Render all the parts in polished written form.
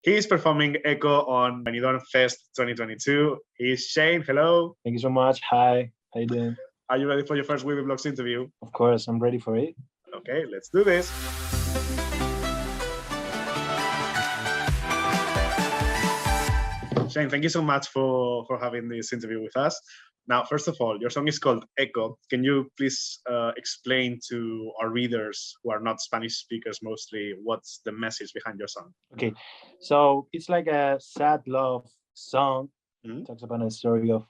He is performing Echo on Benidorm Fest 2022. He is Xeinn. Hello. Thank you so much. Hi. How you doing? Are you ready for your first Wiwibloggs interview? Of course, I'm ready for it. Okay, let's do this. Xeinn, thank you so much for having this interview with us. Now, first of all, your song is called Echo. Can you please explain to our readers who are not Spanish speakers mostly, what's the message behind your song? Okay, so it's like a sad love song. Mm-hmm. It talks about a story of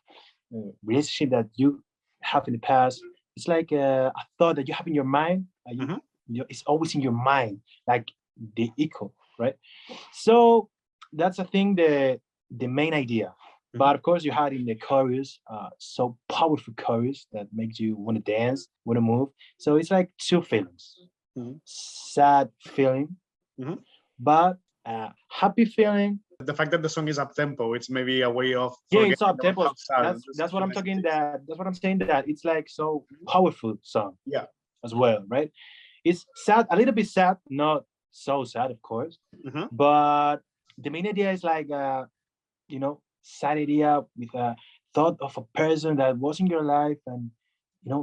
relationship that you have in the past. It's like a thought that you have in your mind. It's always in your mind, like the echo, right? So that's a thing, the main idea. But of course, you had in the chorus, so powerful chorus that makes you want to dance, want to move. So it's like two feelings: sad feeling, but happy feeling. The fact that the song is up tempo, it's maybe a way of it's up tempo. That's what I'm talking. That's what I'm saying. That it's like so powerful song. Yeah, as well, right? It's sad, a little bit sad, not so sad, of course. But the main idea is like sad idea with a thought of a person that was in your life, and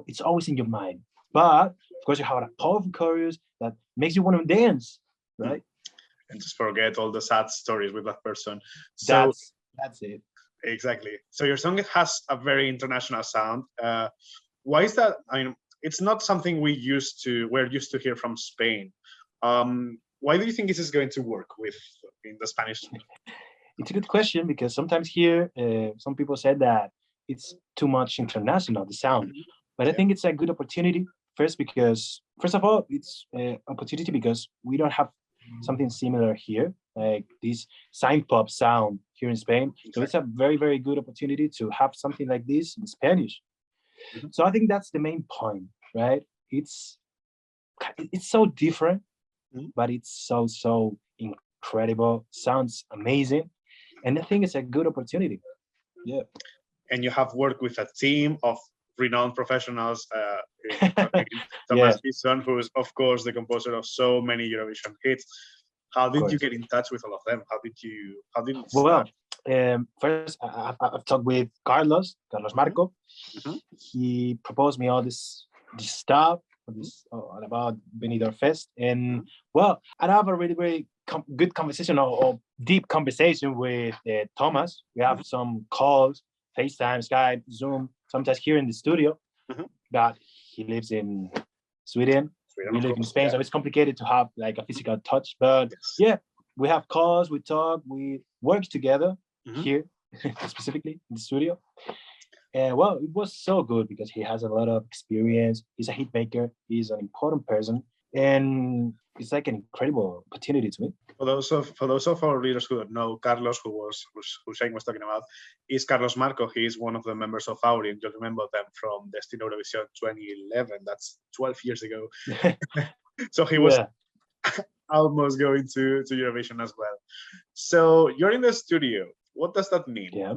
it's always in your mind. But of course, you have a powerful chorus that makes you want to dance, right? And just forget all the sad stories with that person. So that's it. Exactly. So your song has a very international sound. Why is that? I mean, it's not something we're used to hear from Spain. Why do you think this is going to work in the Spanish? It's a good question, because sometimes here, some people said that it's too much international, the sound. But I think it's a good opportunity. First of all, it's an opportunity because we don't have something similar here, like this synth pop sound here in Spain. Exactly. So it's a very, very good opportunity to have something like this in Spanish. So I think that's the main point, right? It's so different, but it's so incredible. Sounds amazing. And I think it's a good opportunity. Yeah. And you have worked with a team of renowned professionals. Thomas Gison, who is, of course, the composer of so many Eurovision hits. How did you get in touch with all of them? How did it start? Well, first, I've talked with Carlos Marco. He proposed me all this stuff about Benidorm Fest. And well, I have a really, very good conversation or deep conversation with Thomas. We have some calls, FaceTime, Skype, Zoom, sometimes here in the studio. But he lives in Sweden. We live in Spain, so it's complicated to have like a physical touch. But yeah, we have calls, we talk, we work together here, specifically in the studio. And well, it was so good because he has a lot of experience. He's a hit maker. He's an important person, and it's like an incredible opportunity to me. For those of our readers who don't know, Carlos, who Xeinn was talking about, is Carlos Marco. He is one of the members of Aurin. You'll remember them from Destiny Eurovision 2011. That's 12 years ago. So he was almost going to Eurovision as well. So you're in the studio. What does that mean? Yeah.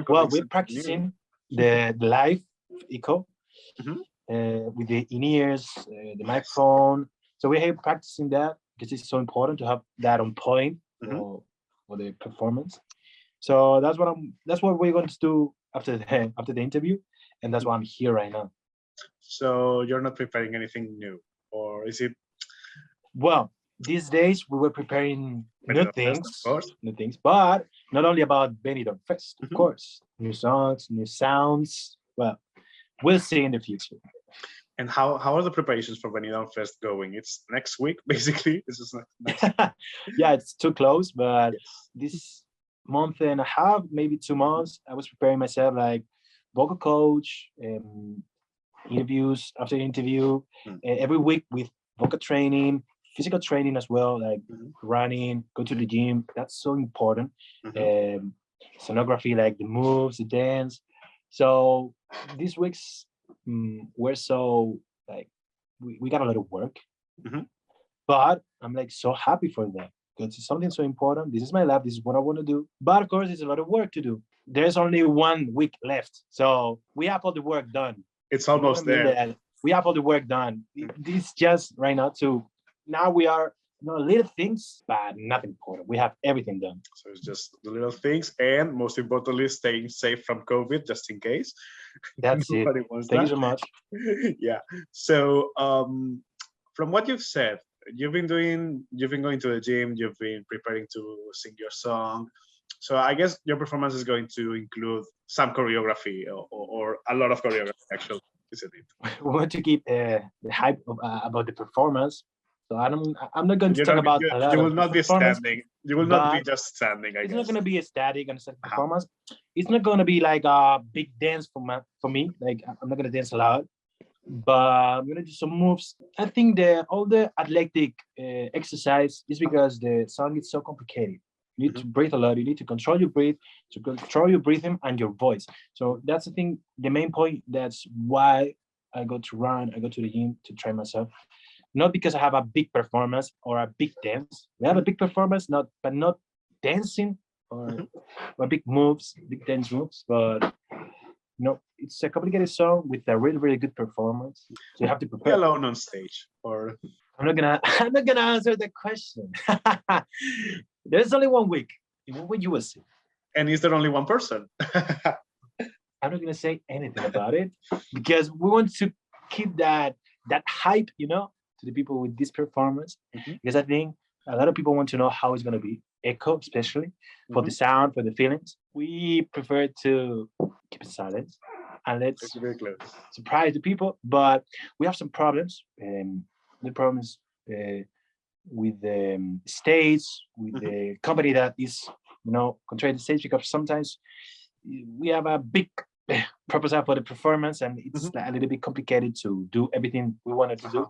Well, we're practicing the live echo with the in-ears, the microphone. So we're here practicing that because it's so important to have that on point for the performance. So that's what we're going to do after the interview, and that's why I'm here right now. So you're not preparing anything new, or is it? Well, these days we were preparing new things, but not only about Benidorm Fest, of course. New songs, new sounds. Well, we'll see in the future. And how are the preparations for Benidorm Fest going? It's next week, basically. This is next Yeah, it's too close, but this month and a half, maybe 2 months, I was preparing myself like vocal coach, interviews after interview, every week with vocal training, physical training as well, like running, go to the gym. That's so important. Sonography, like the moves, the dance. So these weeks we're so like we got a lot of work, but I'm like so happy for that because it's something so important. This is my life. This is what I want to do. But of course, it's a lot of work to do. There's only 1 week left, so we have all the work done. It's almost there. We have all the work done. This just right now we are little things, but nothing important. We have everything done. So it's just the little things, and most importantly, staying safe from COVID, just in case. That's it. Nobody wants Thank you that. so much. Yeah. So from what you've said, you've been going to the gym, you've been preparing to sing your song. So I guess your performance is going to include some choreography or a lot of choreography, actually, isn't it? We want to keep the hype about the performance. So I'm not going to talk about a lot you of will not be performance. standing. You will not be but just standing, I It's guess. not gonna be a static and a static performance. It's not gonna be like a big dance for me. Like I'm not gonna dance a lot, but I'm gonna do some moves. I think all the athletic exercise is because the song is so complicated. You need to breathe a lot. You need to control your breath, to control your breathing and your voice. So that's the thing. The main point. That's why I go to run. I go to the gym to train myself. Not because I have a big performance or a big dance. We have a big performance, but not dancing or big moves, big dance moves. But it's a complicated song with a really, really good performance. So you have to Be prepare. alone on stage, or I'm not gonna answer the question. There's only 1 week. In 1 week you will see. and is there only one person? I'm not gonna say anything about it because we want to keep that hype, to the people with this performance. Because I think a lot of people want to know how it's gonna be. Echo, especially for the sound, for the feelings. We prefer to keep it silent and let's Very close. surprise the people. But we have some problems. The problems with the stage, with the company that is, controlling the stage, because sometimes we have a big proposal for the performance and it's a little bit complicated to do everything we wanted to do.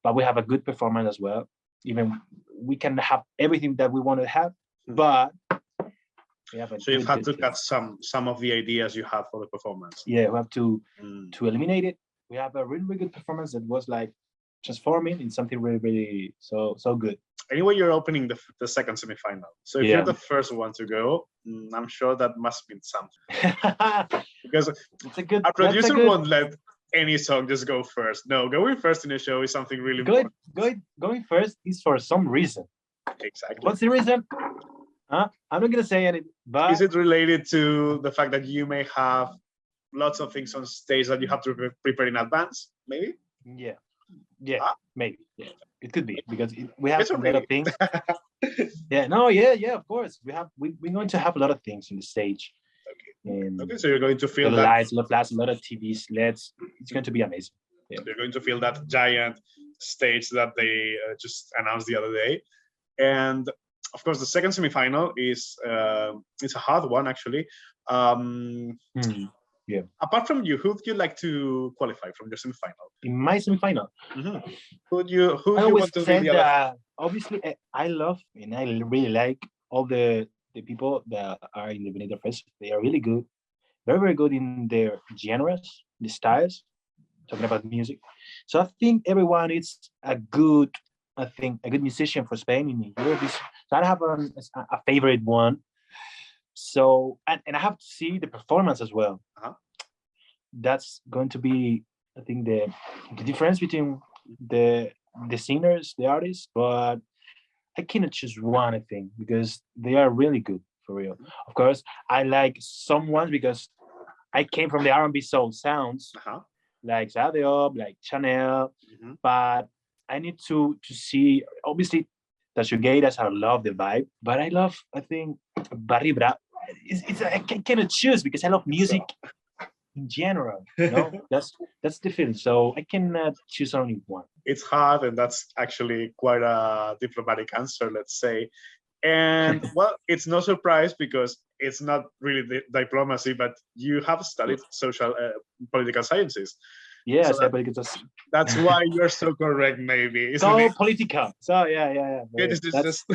But we have a good performance as well. Even we can have everything that we want to have, but we have so you've had to cut some of the ideas you had for the performance. Yeah, we have to eliminate it. We have a really, really good performance that was like transforming in something really, really so good. Anyway, you're opening the second semi-final. So if you're the first one to go, I'm sure that must mean something. Because a producer won't let any song just go first. No, going first in a show is something really important. Going first is for some reason. Exactly. What's the reason? I'm not gonna say anything. But is it related to the fact that you may have lots of things on stage that you have to prepare in advance? Maybe. Yeah. Maybe. Yeah. It could be because we have a lot of things. Of course. We're going to have a lot of things in the stage. Okay, so you're going to feel that lights, a lot of flash, a lot of TVs, LEDs. It's going to be amazing. Yeah. You're going to feel that giant stage that they just announced the other day, and of course the second semi-final is it's a hard one actually. Yeah. Apart from you, who would you like to qualify from your semi-final? In my semi-final, who do you want to be the other? Obviously, I love and I really like all the people that are in the Benidorm Fest. They are really good, very, very good in their genres, the styles, talking about music. So I think everyone is a good musician for Spain in Eurovision. So I have a favorite one. So, and I have to see the performance as well. That's going to be, I think, the difference between the singers, the artists, but I cannot choose one, I think, because they are really good, for real. Of course, I like some ones because I came from the R&B soul sounds, like Sadio, like Chanel, but I need to see, obviously, the shoegaters, I love the vibe, but I think, Baribra, I cannot choose because I love music in general. That's the feeling. So I cannot choose only one. It's hard, and that's actually quite a diplomatic answer, let's say. And well, it's no surprise because it's not really diplomacy, but you have studied political sciences. Yeah, so that's why you're so correct, maybe. So political. So yeah. This is just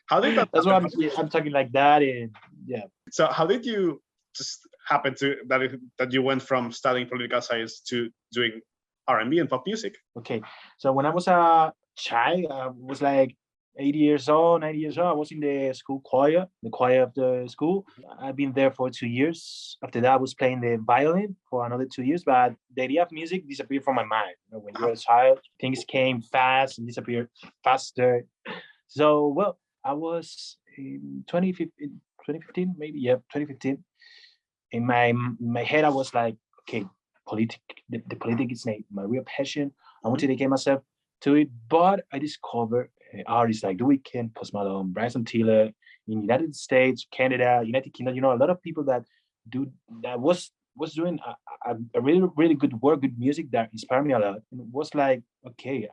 how did that? That's why I'm talking like that. And yeah. So how did you just happen to that you went from studying political science to doing R&B and pop music? Okay, so when I was a child, I was like 8 years old, 9 years old. I was in the school choir, the choir of the school. I've been there for 2 years. After that, I was playing the violin for another 2 years. But the idea of music disappeared from my mind. When you were a child, things came fast and disappeared faster. So, well, I was in 2015 maybe, yeah, 2015. In my head, I was like, okay, the politics is my real passion. I want to dedicate myself to it. But I discovered artists like The Weeknd, Post Malone, Bryson Tiller in United States, Canada, United Kingdom. A lot of people that was doing a really, really good work, good music that inspired me a lot. And it was like, okay,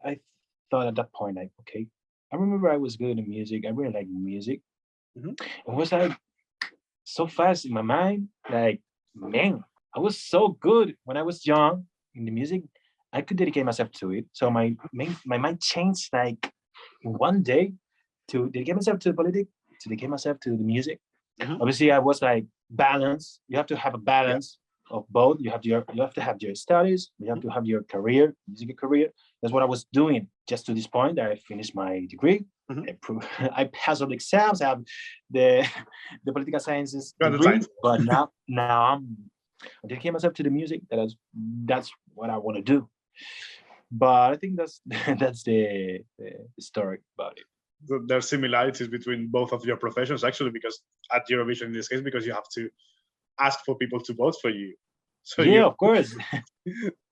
I thought at that point, like, okay, I remember I was good in music. I really like music. It was like so fast in my mind. Like, man, I was so good when I was young in the music. I could dedicate myself to it. So my mind changed like in one day to dedicate myself to the politics, to dedicate myself to the music. Obviously, I was like balance. You have to have a balance of both. You have to have your studies. You have to have your career, music career. That's what I was doing just to this point. I finished my degree. I passed all the exams. I have the political sciences degree. But now I'm dedicating myself to the music. That's what I want to do. But I think that's the story about it. So there are similarities between both of your professions, actually, because at Eurovision in this case, because you have to ask for people to vote for you. So yeah, of course.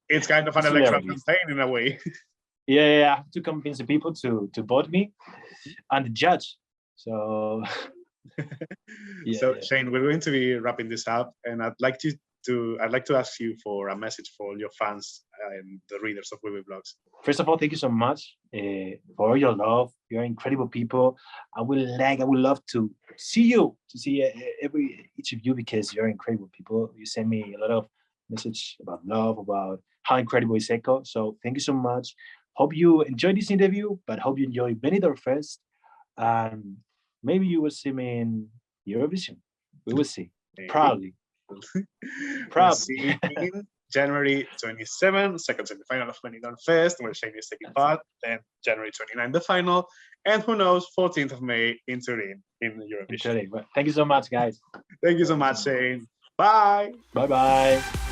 It's kind of an electoral campaign in a way. Yeah, I have to convince the people to vote me and the judge. So So Xeinn, we're going to be wrapping this up, and I'd like to ask you for a message for all your fans and the readers of Wiwibloggs. First of all, thank you so much for all your love. You're incredible people. I would love to see each of you, because you're incredible people. You send me a lot of message about love, about how incredible is Echo. So thank you so much. Hope you enjoyed this interview, but hope you enjoy Benidorm Fest. And maybe you will see me in Eurovision. We will see. Probably. We'll see in January 27, second semi-final of Benidorm Fest, where Xeinn is taking part. Then January 29, the final. And who knows, 14th of May in Turin in Eurovision. Thank you so much, guys. Thank you so much, Xeinn. Bye. Bye-bye.